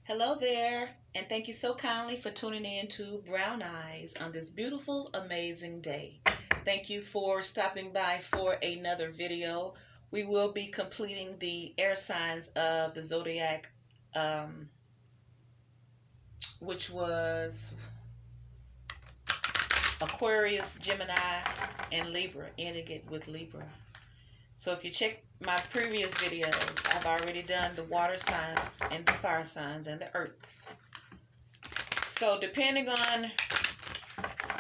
Hello there, and thank you so kindly for tuning in to Brown Eyes on this beautiful, amazing day. Thank you for stopping by for another video. We will be completing the air signs of the zodiac, um, which was Aquarius, Gemini, and Libra, ending it with Libra. So if you check my previous videos, I've already done the water signs and the fire signs and the earths. So depending on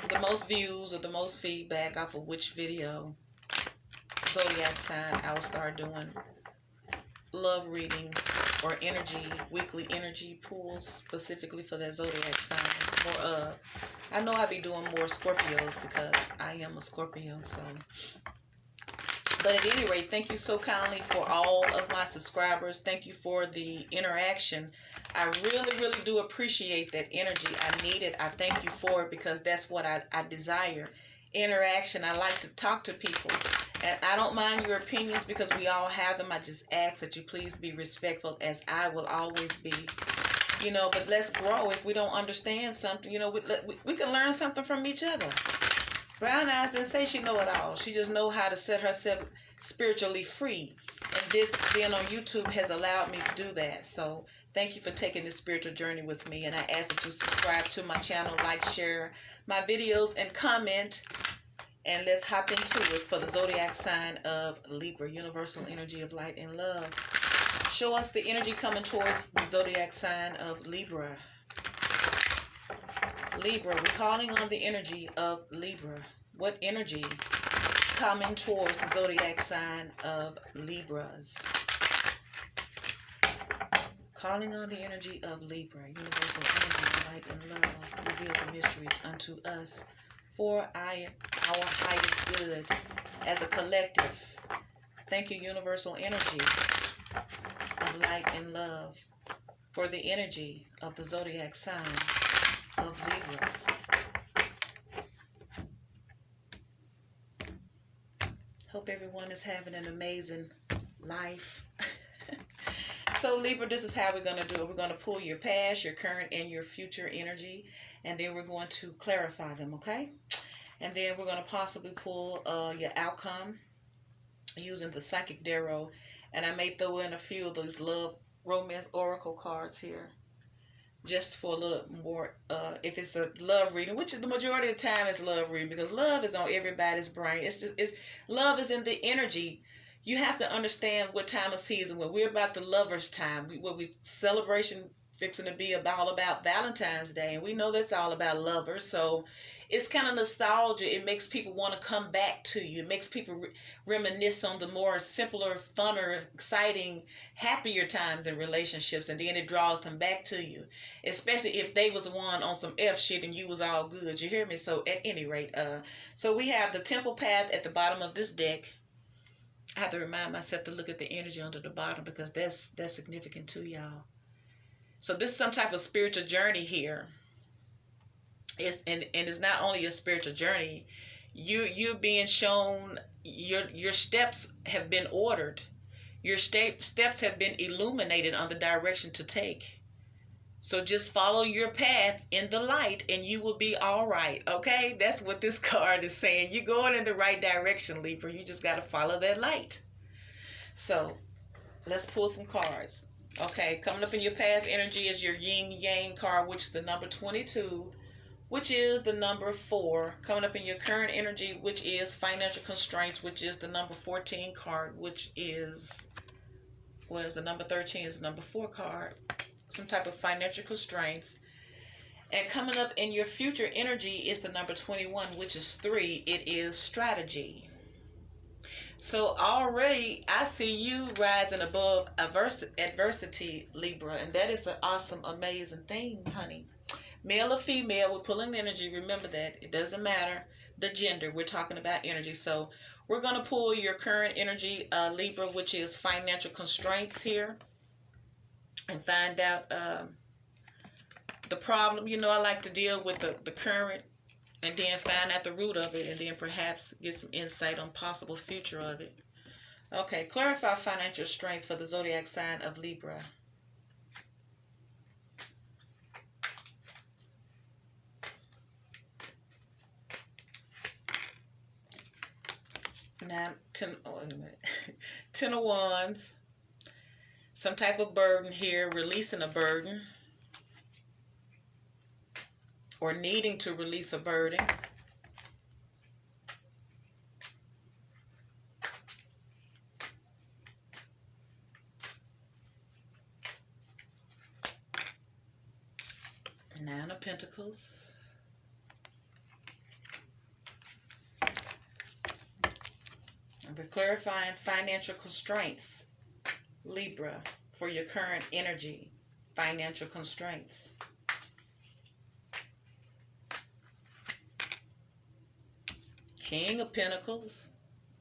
the most views or the most feedback off of which video, zodiac sign, I will start doing love readings or weekly energy pulls specifically for that zodiac sign. I know I'll be doing more Scorpios because I am a Scorpio. But at any rate, thank you so kindly for all of my subscribers. Thank you for the interaction. I really, really do appreciate that energy. I need it. I thank you for it because that's what I desire. Interaction. I like to talk to people. And I don't mind your opinions because we all have them. I just ask that you please be respectful, as I will always be. But let's grow. If we don't understand something, we can learn something from each other. Brown Eyes didn't say she know it all. She just know how to set herself spiritually free. And this being on YouTube has allowed me to do that. So thank you for taking this spiritual journey with me. And I ask that you subscribe to my channel, like, share my videos, and comment. And let's hop into it for the zodiac sign of Libra, universal energy of light and love. Show us the energy coming towards the zodiac sign of Libra. Libra, we're calling on the energy of Libra. What energy coming towards the zodiac sign of Libras? Calling on the energy of Libra, universal energy of light and love. Reveal the mysteries unto us for our highest good as a collective. Thank you, universal energy of light and love, for the energy of the zodiac sign of Libra. Hope everyone is having an amazing life. So Libra, this is how we're going to do it. We're going to pull your past, your current, and your future energy, and then we're going to clarify them, okay? And then we're going to possibly pull your outcome using the Psychic Tarot, and I may throw in a few of those love romance oracle cards here, just for a little more, if it's a love reading, which the majority of the time is love reading, because love is on everybody's brain. Love is in the energy. You have to understand what time of season we're about. The lovers' time. We celebration fixing to be all about Valentine's Day, and we know that's all about lovers. So it's kind of nostalgia. It makes people want to come back to you. It makes people reminisce on the more simpler, funner, exciting, happier times in relationships, and then it draws them back to you, especially if they was the one on some F shit and you was all good. You hear me? So at any rate, so we have the Temple Path at the bottom of this deck. I have to remind myself to look at the energy under the bottom because that's significant too, y'all. So this is some type of spiritual journey here. And it's not only a spiritual journey. You're being shown your steps have been ordered. Your steps have been illuminated on the direction to take. So just follow your path in the light and you will be all right, okay? That's what this card is saying. You're going in the right direction, Libra. You just got to follow that light. So let's pull some cards. Okay, coming up in your past energy is your yin yang card, which is the number 22, which is the number 4. Coming up in your current energy, which is financial constraints, which is the number 14 card, which is, whereas the number 13 is the number 4 card. Some type of financial constraints. And coming up in your future energy is the number 21, which is 3. It is strategy. So already I see you rising above adversity, Libra, and that is an awesome, amazing thing, honey. Male or female, we're pulling energy. Remember that. It doesn't matter the gender. We're talking about energy. So we're going to pull your current energy, Libra, which is financial constraints here, and find out the problem. I like to deal with the current and then find out the root of it, and then perhaps get some insight on possible future of it. Okay, clarify financial strengths for the zodiac sign of Libra. Wait a minute. 10 of Wands. Some type of burden here, releasing a burden. Or needing to release a burden. Nine of Pentacles. We're clarifying financial constraints, Libra, for your current energy. Financial constraints. King of Pentacles.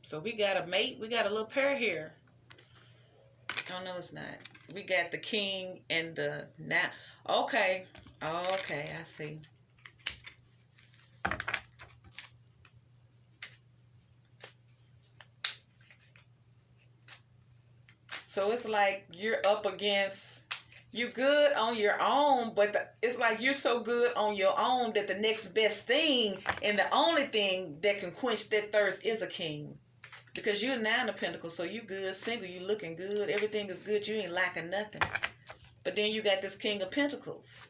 So we got a mate. We got a little pair here. Oh, no, it's not. We got the King and the now. Okay. Okay, I see. So it's like you're up against, you're good on your own, but it's like you're so good on your own that the next best thing and the only thing that can quench that thirst is a king. Because you're 9 of Pentacles, so you good, single, you looking good, everything is good, you ain't lacking nothing. But then you got this King of Pentacles.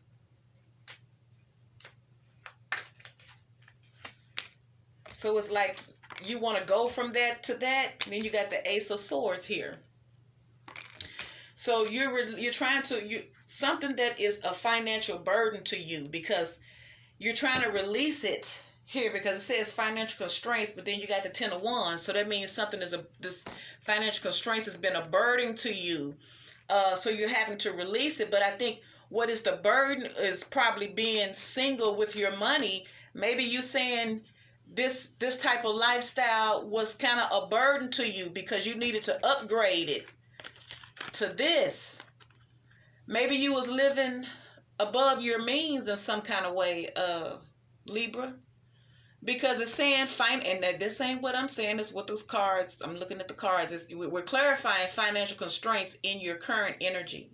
So it's like you want to go from that to that. Then you got the Ace of Swords here. So you're trying to something that is a financial burden to you because you're trying to release it here because it says financial constraints, but then you got the 10 of Wands. So that means something this financial constraints has been a burden to you. So you're having to release it. But I think what is the burden is probably being single with your money. Maybe you saying this type of lifestyle was kind of a burden to you because you needed to upgrade it to this. Maybe you was living above your means in some kind of way, Libra. Because it's saying fine, and this ain't what I'm saying. It's what those cards. I'm looking at the cards. We're clarifying financial constraints in your current energy,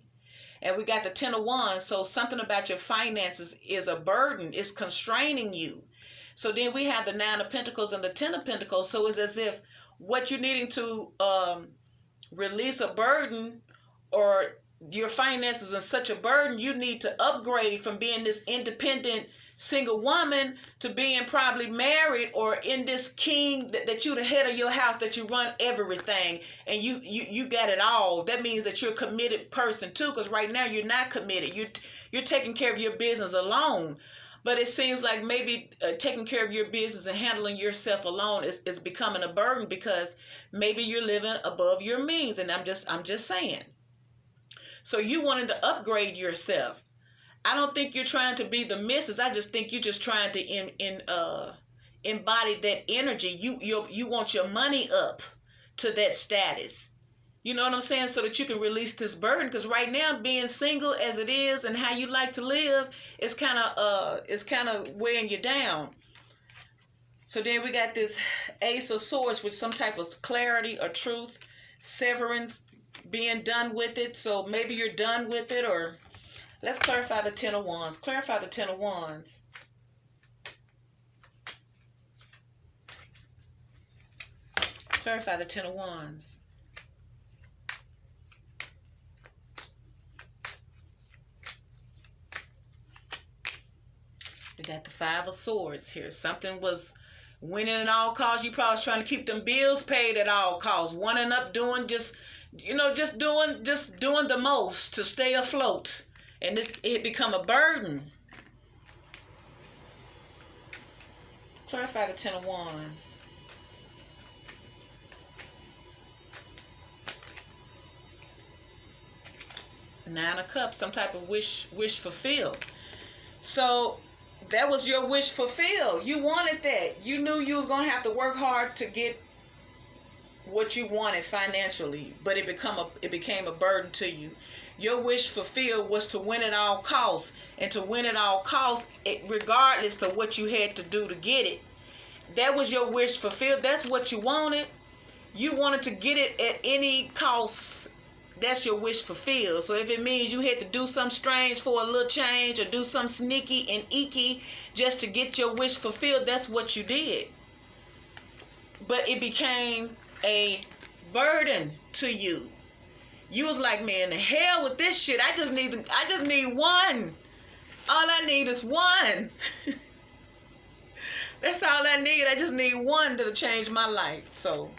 and we got the 10 of Wands. So something about your finances is a burden. It's constraining you. So then we have the 9 of Pentacles and the 10 of Pentacles. So it's as if what you're needing to release a burden, or your finances are such a burden, you need to upgrade from being this independent single woman to being probably married or in this king that you the head of your house, that you run everything and you got it all. That means that you're a committed person too, because right now you're not committed. You're taking care of your business alone. But it seems like maybe taking care of your business and handling yourself alone is becoming a burden because maybe you're living above your means. And I'm just saying. So you wanted to upgrade yourself. I don't think you're trying to be the missus. I just think you're just trying to embody that energy. You want your money up to that status. You know what I'm saying? So that you can release this burden. Because right now, being single as it is and how you like to live, it's kind of weighing you down. So then we got this Ace of Swords with some type of clarity or truth, severing, being done with it. So maybe you're done with it, or let's clarify the 10 of Wands. Clarify the 10 of Wands. Clarify the 10 of Wands. We got the 5 of Swords here. Something was winning at all costs. You probably was trying to keep them bills paid at all costs. Wanting up doing just doing the most to stay afloat. And it become a burden. Clarify the 10 of Wands. Nine of Cups, some type of wish fulfilled. So that was your wish fulfilled. You wanted that. You knew you was going to have to work hard to get what you wanted financially, but it became a burden to you. Your wish fulfilled was to win at all costs, and to win at all costs, regardless of what you had to do to get it. That was your wish fulfilled. That's what you wanted. You wanted to get it at any cost. That's your wish fulfilled. So if it means you had to do something strange for a little change, or do something sneaky and icky just to get your wish fulfilled, that's what you did. but it became a burden to you. You was like, man, the hell with this shit. I just need one. All I need is one. That's all I need. I just need one to change my life. So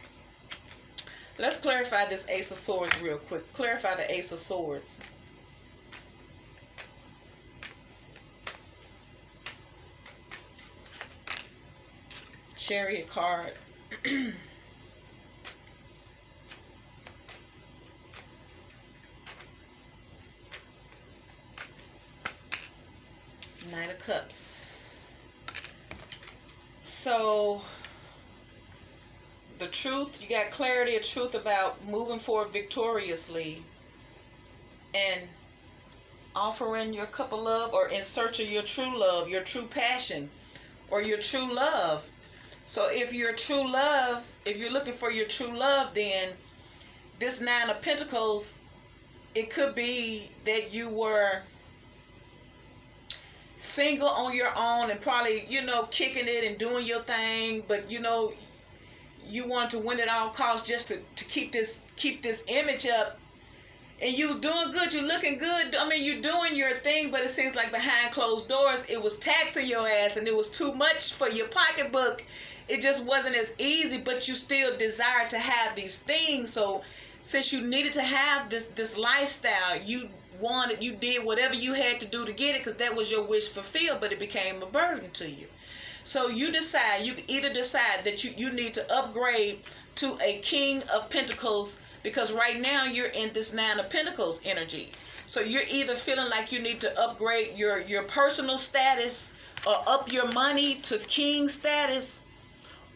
let's clarify this Ace of Swords real quick. Clarify the Ace of Swords. Chariot card. Knight of Cups. So the truth, you got clarity of truth about moving forward victoriously and offering your cup of love, or in search of your true love, your true passion, or your true love. So if you're true love, if you're looking for your true love, then this Nine of Pentacles, it could be that you were single on your own and probably, kicking it and doing your thing, but you want to win at all costs just to keep this image up. And you was doing good, you looking good. I mean, you doing your thing, but it seems like behind closed doors, it was taxing your ass and it was too much for your pocketbook. It just wasn't as easy, but you still desired to have these things. So since you needed to have this lifestyle, you did whatever you had to do to get it, because that was your wish fulfilled, but it became a burden to you. So you either decide that you need to upgrade to a King of Pentacles, because right now you're in this Nine of Pentacles energy. So you're either feeling like you need to upgrade your personal status or up your money to King status,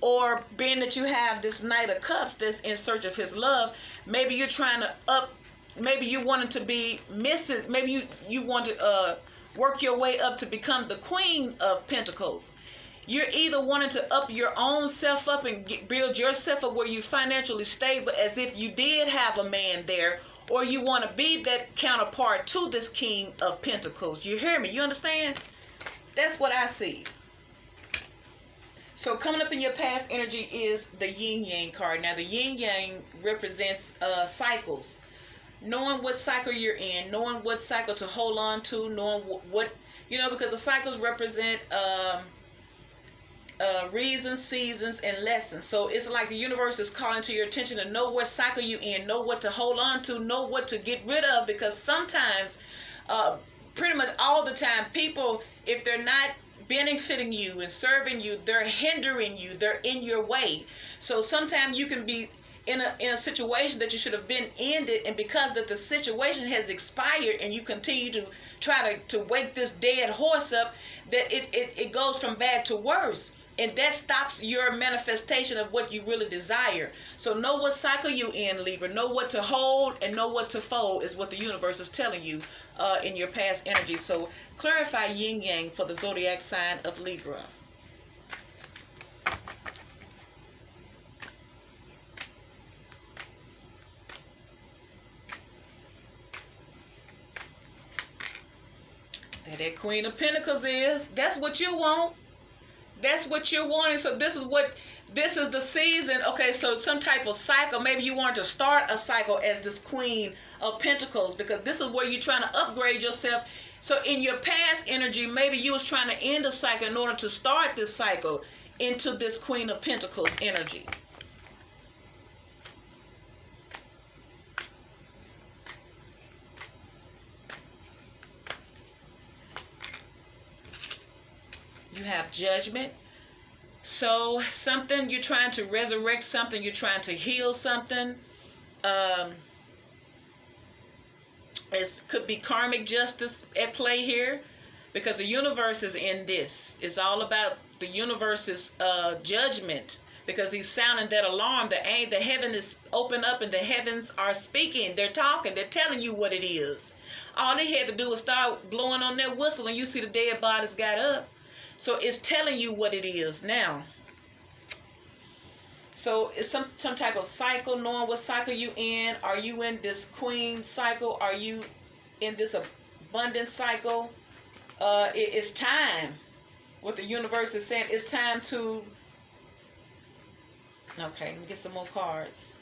or being that you have this Knight of Cups that's in search of his love, maybe you're trying to maybe you wanted to be Mrs. Maybe you want to work your way up to become the Queen of Pentacles. You're either wanting to up your own self up and build yourself up where you're financially stable as if you did have a man there, or you want to be that counterpart to this King of Pentacles. You hear me? You understand? That's what I see. So coming up in your past energy is the Yin Yang card. Now the Yin Yang represents cycles. Knowing what cycle you're in, knowing what cycle to hold on to, knowing what because the cycles represent reasons, seasons, and lessons. So it's like the universe is calling to your attention to know what cycle you're in, know what to hold on to, know what to get rid of, because sometimes, pretty much all the time, people, if they're not benefiting you and serving you, they're hindering you, they're in your way. So sometimes you can be in a situation that you should have been ended, and because that the situation has expired and you continue to try to wake this dead horse up, that it goes from bad to worse, and that stops your manifestation of what you really desire. So know what cycle you in, Libra. Know what to hold and know what to fold is what the universe is telling you in your past energy. So clarify Yin Yang for the zodiac sign of Libra. That Queen of Pentacles that's what you want. That's what you're wanting. So this is the season. Okay, so some type of cycle. Maybe you want to start a cycle as this Queen of Pentacles, because this is where you're trying to upgrade yourself. So in your past energy, maybe you was trying to end a cycle in order to start this cycle into this Queen of Pentacles energy. You have Judgment. So something, you're trying to resurrect something, you're trying to heal something. It could be karmic justice at play here, because the universe is in this. It's all about the universe's judgment, because he's sounding that alarm. The heaven is open up and the heavens are speaking. They're talking. They're telling you what it is. All they had to do was start blowing on that whistle, and you see the dead bodies got up. So it's telling you what it is now. So it's some type of cycle, knowing what cycle you in. Are you in this Queen cycle? Are you in this abundance cycle? It's time. What the universe is saying, it's time to Okay, let me get some more cards.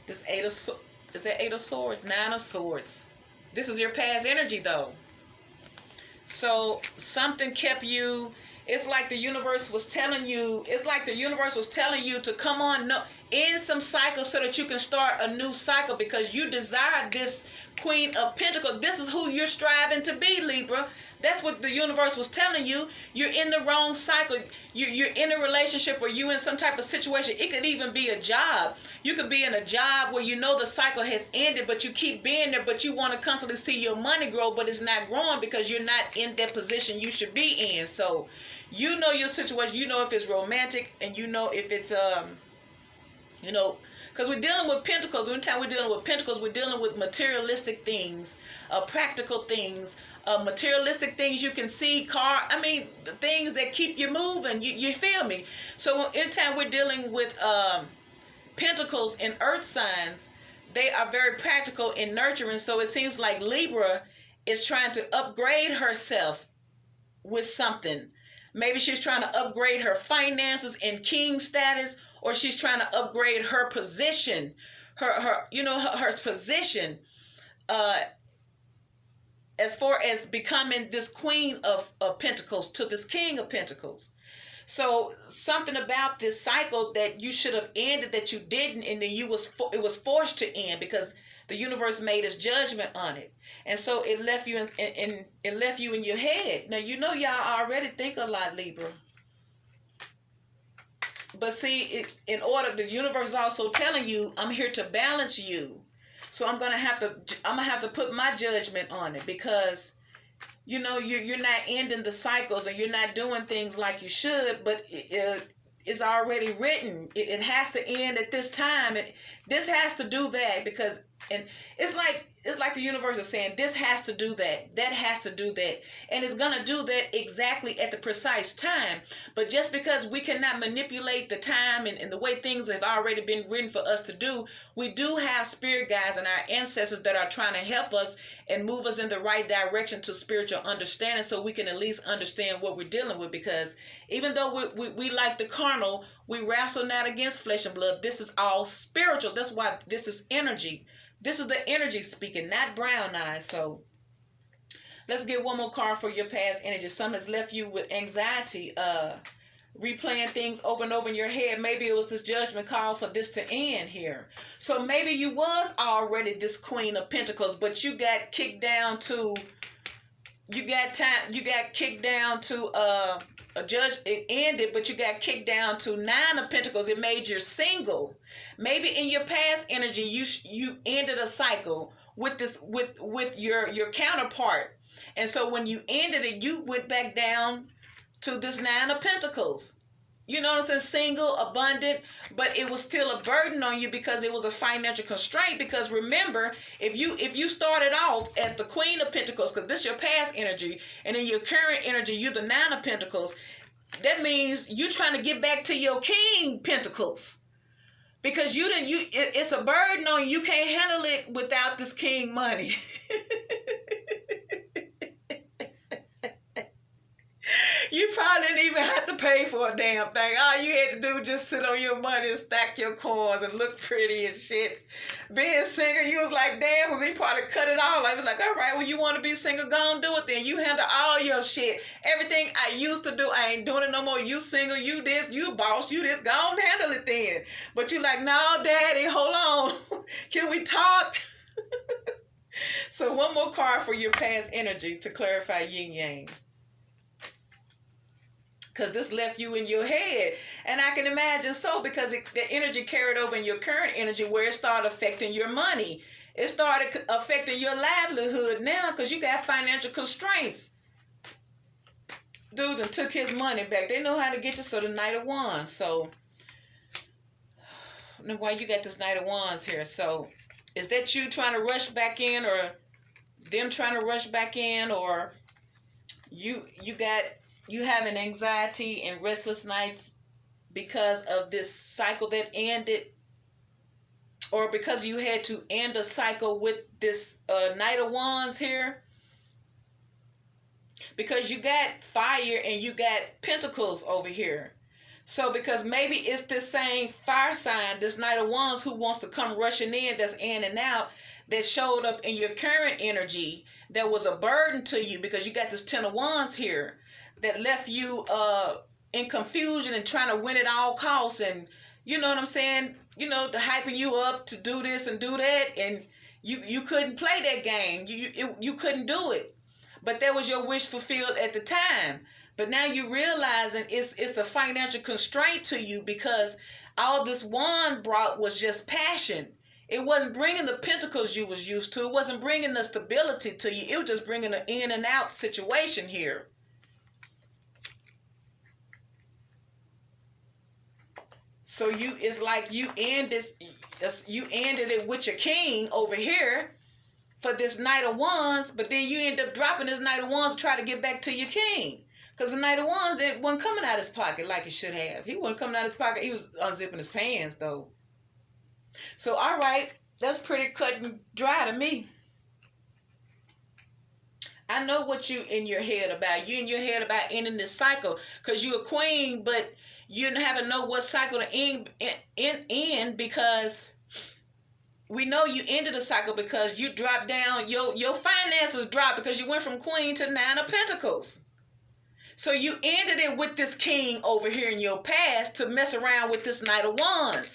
This is that Eight of Swords? Nine of Swords. This is your past energy, though. So something kept you. It's like the universe was telling you. It's like the universe was telling you to come on, no, end some cycle so that you can start a new cycle, because you desire this Queen of Pentacles. This is who you're striving to be, Libra. That's what the universe was telling you. You're in the wrong cycle. You're in a relationship, or you in some type of situation. It could even be a job. You could be in a job where you know the cycle has ended, but you keep being there, but you want to constantly see your money grow, but it's not growing because you're not in that position you should be in. So you know your situation. You know if it's romantic, and you know if it's because we're dealing with pentacles. Anytime we're dealing with pentacles, we're dealing with materialistic things, practical things, materialistic things you can see, the things that keep you moving. You feel me? So anytime we're dealing with pentacles and earth signs, they are very practical and nurturing. So it seems like Libra is trying to upgrade herself with something. Maybe she's trying to upgrade her finances and king status, or she's trying to upgrade her position, her position, as far as becoming this Queen of Pentacles to this King of Pentacles. So something about this cycle that you should have ended that you didn't, and then it was forced to end because the universe made its judgment on it, and so it left you it left you in your head. Now you know y'all already think a lot, Libra. But see, in order, the universe is also telling you, I'm here to balance you. So I'm gonna have to put my judgment on it, because you're not ending the cycles, and you're not doing things like you should. But it's already written. It has to end at this time, and this has to do that, because it's like the universe is saying, this has to do that, that has to do that, and it's gonna do that exactly at the precise time. But just because we cannot manipulate the time and the way things have already been written for us to do, we do have spirit guides and our ancestors that are trying to help us and move us in the right direction to spiritual understanding, so we can at least understand what we're dealing with. Because even though we like the carnal, we wrestle not against flesh and blood. This is all spiritual. That's why this is energy. This is the energy speaking, not brown eyes. So let's get one more card for your past energy. Something has left you with anxiety, replaying things over and over in your head. Maybe it was this judgment call for this to end here. So maybe you was already this Queen of Pentacles, but you got kicked down to a judge. It ended, but you got kicked down to Nine of Pentacles. It made you single. Maybe in your past energy, you ended a cycle with your counterpart, and so when you ended it, you went back down to this Nine of Pentacles. You know what I'm saying? Single, abundant, but it was still a burden on you because it was a financial constraint. Because remember, if you started off as the Queen of Pentacles, because this is your past energy, and in your current energy, you're the Nine of Pentacles, that means you're trying to get back to your King Pentacles. Because it's a burden on you. You can't handle it without this king money. You probably didn't even have to pay for a damn thing. All you had to do was just sit on your money and stack your coins and look pretty and shit. Being single, you was like, damn, because he probably cut it all. I was like, all right, well, you want to be single, go and do it then. You handle all your shit. Everything I used to do, I ain't doing it no more. You single, you this, you boss, you this, go and handle it then. But you like, no, daddy, hold on. Can we talk? So one more card for your past energy to clarify yin yang. Because this left you in your head. And I can imagine so, because the energy carried over in your current energy, where it started affecting your money. It started affecting your livelihood now, because you got financial constraints. Dude took his money back. They know how to get you. So the Knight of Wands. So why you got this Knight of Wands here? So is that you trying to rush back in, or them trying to rush back in, or you having anxiety and restless nights because of this cycle that ended, or because you had to end a cycle with this Knight of Wands here? because you got fire and you got pentacles over here. So because maybe it's this same fire sign, this Knight of Wands, who wants to come rushing in, that's in and out, that showed up in your current energy, that was a burden to you because you got this Ten of Wands here that left you in confusion and trying to win at all costs, and you know what I'm saying, you know, the hyping you up to do this and do that, and you couldn't play that game. You couldn't do it. But that was your wish fulfilled at the time. But now you realizing it's a financial constraint to you because all this wand brought was just passion. It wasn't bringing the pentacles you was used to. It wasn't bringing the stability to you. It was just bringing an in and out situation here. So it's like you ended it with your king over here for this Knight of Wands, but then you end up dropping this Knight of Wands to try to get back to your king. Because the Knight of Wands wasn't coming out of his pocket like he should have. He wasn't coming out of his pocket. He was unzipping his pants, though. So, all right, that's pretty cut and dry to me. I know what you in your head about. You in your head about ending this cycle because you're a queen, but you haven't know what cycle to end because we know you ended the cycle because you dropped down, your finances dropped because you went from queen to Nine of Pentacles. So you ended it with this king over here in your past to mess around with this Knight of Wands.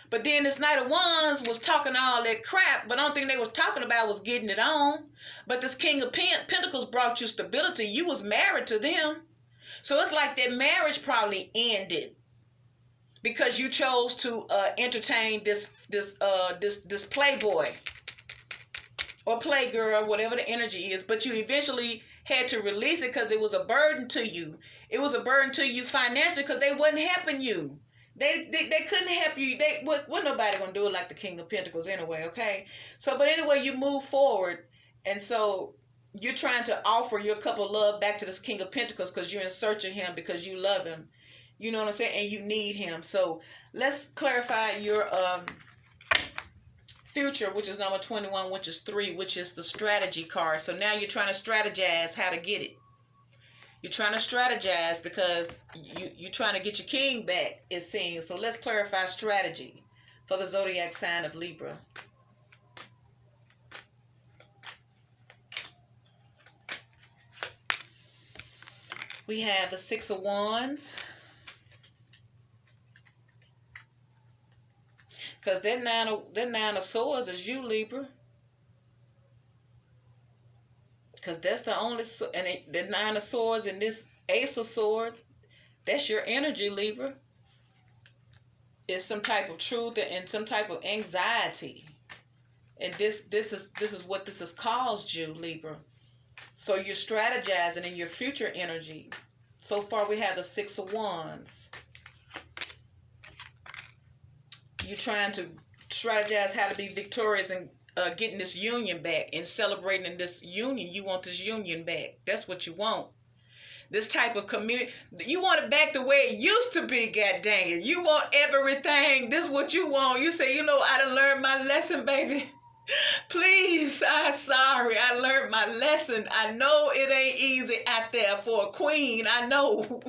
But then this Knight of Wands was talking all that crap, but the only thing they was talking about was getting it on. But this King of Pentacles brought you stability. You was married to them. So it's like that marriage probably ended because you chose to entertain this playboy or playgirl, whatever the energy is, but you eventually had to release it because it was a burden to you. It was a burden to you financially because they wasn't helping you. They couldn't help you. Wasn't nobody gonna do it like the King of Pentacles anyway, okay? So, but anyway, you move forward, and so you're trying to offer your cup of love back to this King of Pentacles because you're in search of him because you love him. You know what I'm saying? And you need him. So let's clarify your future, which is number 21, which is 3, which is the strategy card. So now you're trying to strategize how to get it. You're trying to strategize because you're trying to get your king back, it seems. So let's clarify strategy for the zodiac sign of Libra. We have the Six of Wands. Because that nine of swords is you, Libra. Because that's the only, and the Nine of Swords and this Ace of Swords, that's your energy, Libra. It's some type of truth and some type of anxiety. And this is what this has caused you, Libra. So you're strategizing in your future energy. So far we have the Six of Wands. You're trying to strategize how to be victorious and getting this union back and celebrating this union. You want this union back. That's what you want. This type of community. You want it back the way it used to be, god dang it. You want everything. This is what you want. You say, you know, I done learned my lesson, baby. Please, I'm sorry. I learned my lesson. I know it ain't easy out there for a queen. I know.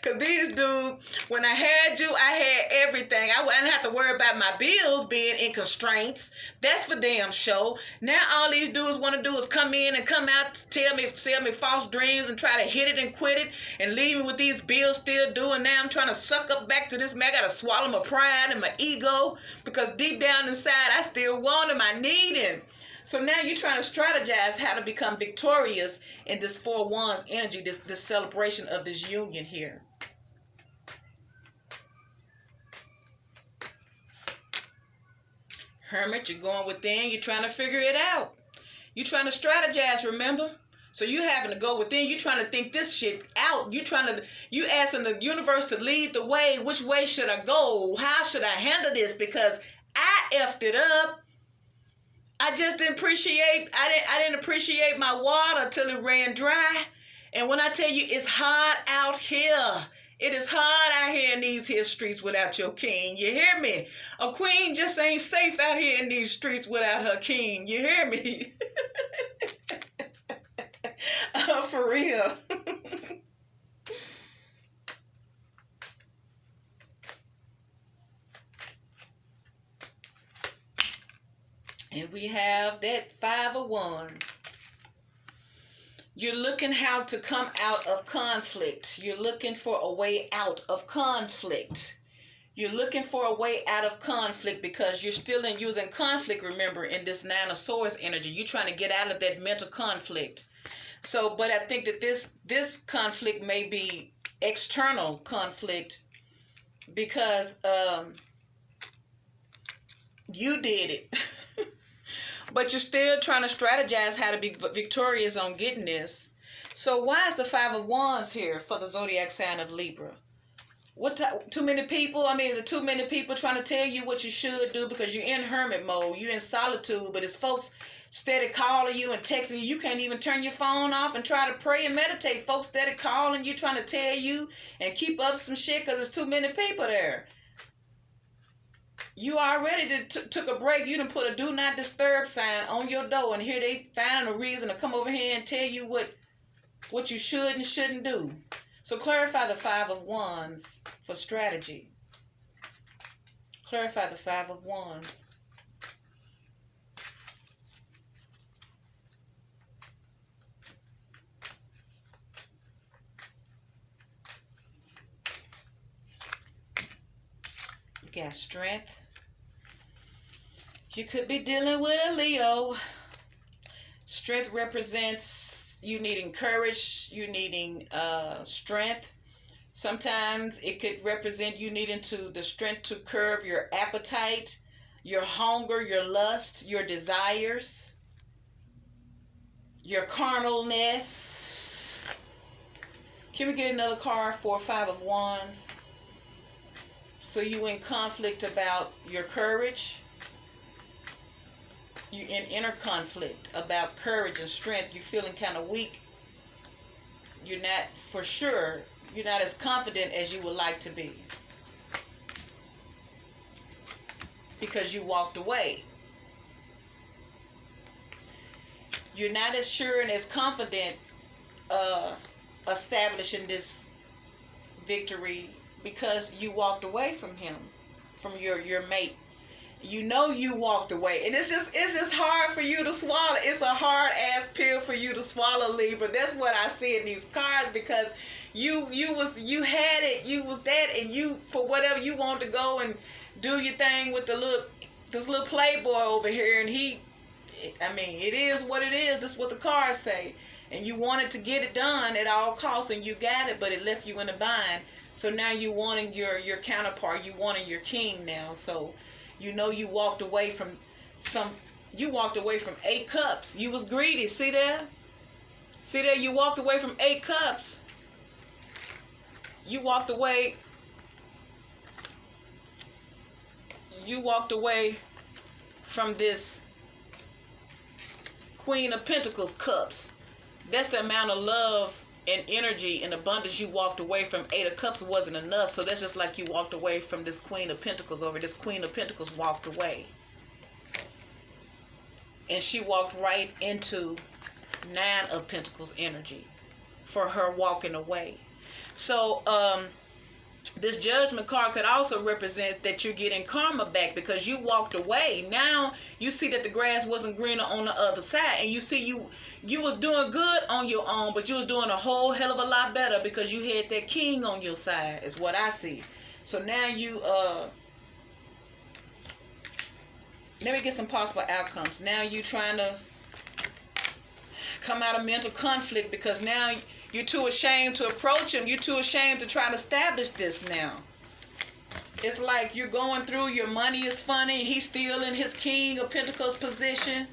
Because these dudes, when I had you, I had everything. I didn't have to worry about my bills being in constraints. That's for damn sure. Now all these dudes want to do is come in and come out, sell me false dreams and try to hit it and quit it and leave me with these bills still due. And now I'm trying to suck up back to this man. I got to swallow my pride and my ego because deep down inside, I still want him. I need him. So now you're trying to strategize how to become victorious in this Four of Wands energy, this celebration of this union here. Hermit, you're going within. You're trying to figure it out. You're trying to strategize, remember? So you having to go within. You trying to think this shit out. You asking the universe to lead the way. Which way should I go? How should I handle this? Because I effed it up. I just didn't appreciate, I didn't appreciate my water till it ran dry. And when I tell you it's hard out here, it is hard out here in these here streets without your king. You hear me? A queen just ain't safe out here in these streets without her king. You hear me? For real. And we have that Five of Wands. You're looking how to come out of conflict. You're looking for a way out of conflict. You're looking for a way out of conflict because you're still in using conflict, remember, in this Nine of Swords energy. You're trying to get out of that mental conflict. So, but I think that this conflict may be external conflict because you did it. But you're still trying to strategize how to be victorious on getting this. So why is the Five of Wands here for the zodiac sign of Libra? Too many people? I mean, is it too many people trying to tell you what you should do because you're in hermit mode, you're in solitude, but it's folks steady calling you and texting you. You can't even turn your phone off and try to pray and meditate. Folks steady calling you, trying to tell you and keep up some shit because there's too many people there. You already took a break. You done put a do not disturb sign on your door, and here they finding a reason to come over here and tell you what you should and shouldn't do. So clarify the Five of Wands for strategy. Clarify the Five of Wands. You got strength. You could be dealing with a Leo. Strength represents you needing courage, you needing strength. Sometimes it could represent you needing the strength to curb your appetite, your hunger, your lust, your desires, your carnalness. Can we get another card for Five of Wands? So you in conflict about your courage. You're in inner conflict about courage and strength. You're feeling kind of weak. You're not, for sure, you're not as confident as you would like to be. Because you walked away. You're not as sure and as confident establishing this victory because you walked away from him, from your mate. You know you walked away, and it's just hard for you to swallow. It's a hard ass pill for you to swallow, Libra. That's what I see in these cards because you had it, you was that, and you, for whatever you want to go and do your thing with this little playboy over here, and I mean, it is what it is. That's what the cards say, and you wanted to get it done at all costs, and you got it, but it left you in a bind. So now you wanting your counterpart, you wanting your king now. So. You know you walked away from 8 cups. You was greedy. See there? See there? You walked away from 8 cups. You walked away. You walked away from this Queen of Pentacles cups. That's the amount of love and energy and abundance you walked away from. 8 of Cups wasn't enough, so that's just like you walked away from this Queen of Pentacles over. This Queen of Pentacles walked away, and she walked right into 9 of Pentacles energy for her walking away. So this Judgment card could also represent that you're getting karma back because you walked away. Now you see that the grass wasn't greener on the other side, and you see you was doing good on your own, but you was doing a whole hell of a lot better because you had that king on your side, is what I see. So now you let me get some possible outcomes. Now you trying to come out of mental conflict because now you're too ashamed to approach him. You're too ashamed to try to establish this now. It's like you're going through, your money is funny. He's still in his King of Pentacles position.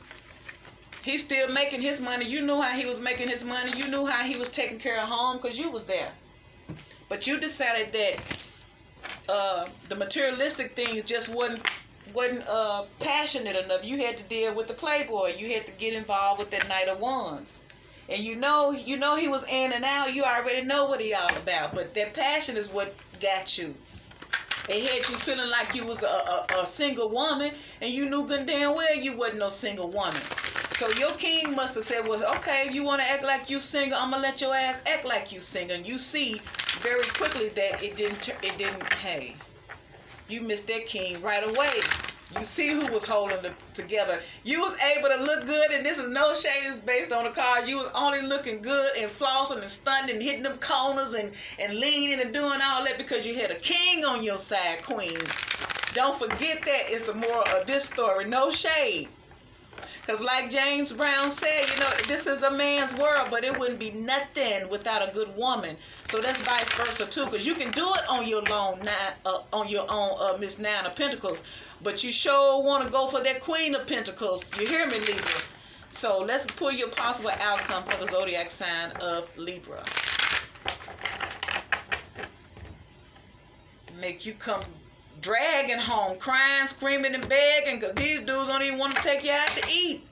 He's still making his money. You knew how he was making his money. You knew how he was taking care of home because you was there. But you decided that the materialistic things just wasn't passionate enough. You had to deal with the playboy. You had to get involved with that Knight of Wands. And you know he was in and out. You already know what he all about. But that passion is what got you. It had you feeling like you was a single woman, and you knew good and damn well you wasn't no single woman. So your king must have said, well, okay, you want to act like you single, I'm going to let your ass act like you single. And you see very quickly that it didn't, hey, you missed that king right away. You see who was holding it together. You was able to look good, and this is no shade, it's based on the card. You was only looking good and flossing and stunning and hitting them corners and leaning and doing all that because you had a king on your side, queen. Don't forget that is the moral of this story. No shade. Because like James Brown said, you know, this is a man's world, but it wouldn't be nothing without a good woman. So that's vice versa too, because you can do it on your own, Miss Nine of Pentacles, but you sure want to go for that Queen of Pentacles. You hear me, Libra? So let's pull your possible outcome for the zodiac sign of Libra. Make you come dragging home, crying, screaming, and begging, because these dudes don't even want to take you out to eat.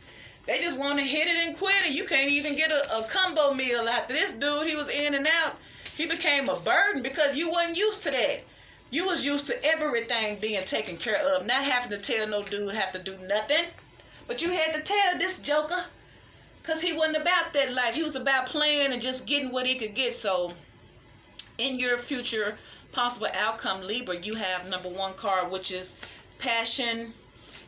They just want to hit it and quit it. You can't even get a combo meal after this dude. He was in and out. He became a burden because you wasn't used to that. You was used to everything being taken care of, not having to tell no dude have to do nothing. But you had to tell this joker, because he wasn't about that life. He was about playing and just getting what he could get. So in your future possible outcome, Libra, you have number 1 card, which is passion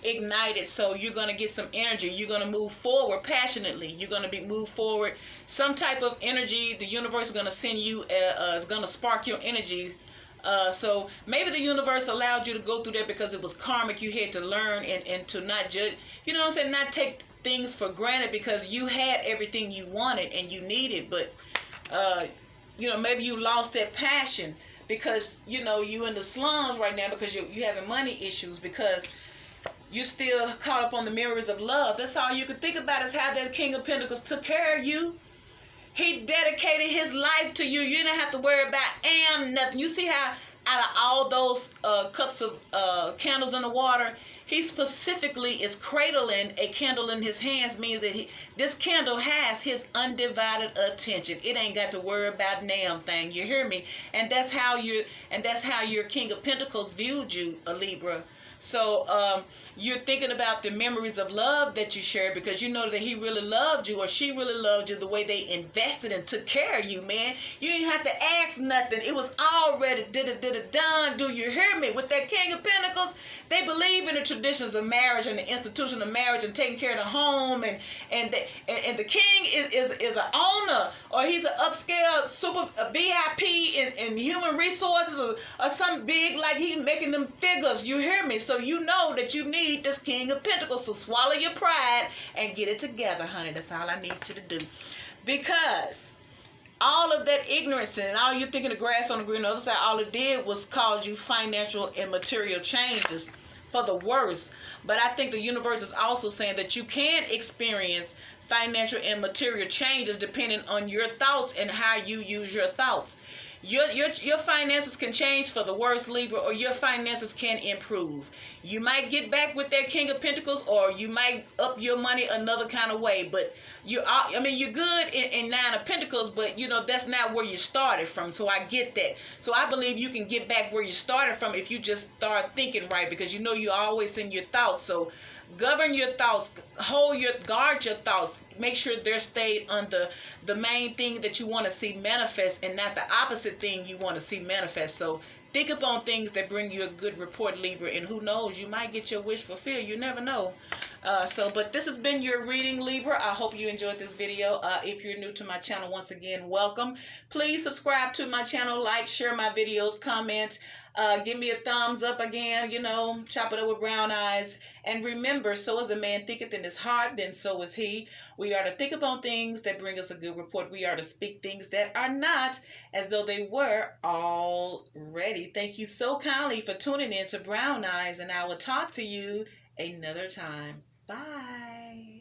ignited. So you're going to get some energy. You're going to move forward passionately. You're going to be moved forward. Some type of energy the universe is going to send you, is going to spark your energy. So maybe the universe allowed you to go through that because it was karmic. You had to learn and to not judge, you know what I'm saying, not take things for granted, because you had everything you wanted and you needed, but you know, maybe you lost that passion because, you know, you in the slums right now because you having money issues, because you still caught up on the mirrors of love. That's all you could think about, is how that King of Pentacles took care of you. He dedicated his life to you. You didn't have to worry about nothing. You see how out of all those cups of candles in the water, he specifically is cradling a candle in his hands, means that this candle has his undivided attention. It ain't got to worry about damn thing. You hear me? And that's how your King of Pentacles viewed you, a Libra. So you're thinking about the memories of love that you shared, because you know that he really loved you, or she really loved you, the way they invested and took care of you, man. You didn't have to ask nothing. It was already done. Do you hear me? With that King of Pentacles, they believe in the traditions of marriage and the institution of marriage and taking care of the home, and the king is an owner, or he's an upscale super VIP in human resources, or something big, like he making them figures. You hear me? So you know that you need this King of Pentacles. So swallow your pride and get it together, honey. That's all I need you to do. Because all of that ignorance and all you thinking the grass on the green other side, all it did was cause you financial and material changes for the worse. But I think the universe is also saying that you can experience financial and material changes depending on your thoughts and how you use your thoughts. Your finances can change for the worse, Libra, or your finances can improve. You might get back with that King of Pentacles, or you might up your money another kind of way. But you're good in Nine of Pentacles, but you know that's not where you started from. So I get that. So I believe you can get back where you started from if you just start thinking right, because you know you're always in your thoughts. So govern your thoughts, guard your thoughts, make sure they're stayed on the main thing that you want to see manifest, and not the opposite thing you want to see manifest. So think upon things that bring you a good report, Libra, and who knows, you might get your wish fulfilled. You never know. But this has been your reading, Libra. I hope you enjoyed this video. If you're new to my channel, once again, welcome. Please subscribe to my channel, like, share my videos, comment, give me a thumbs up again, you know, chop it up with brown eyes. And remember, so as a man thinketh in his heart, then so is he. We are to think upon things that bring us a good report. We are to speak things that are not as though they were already. Thank you so kindly for tuning in to Brown Eyes, and I will talk to you another time. Bye.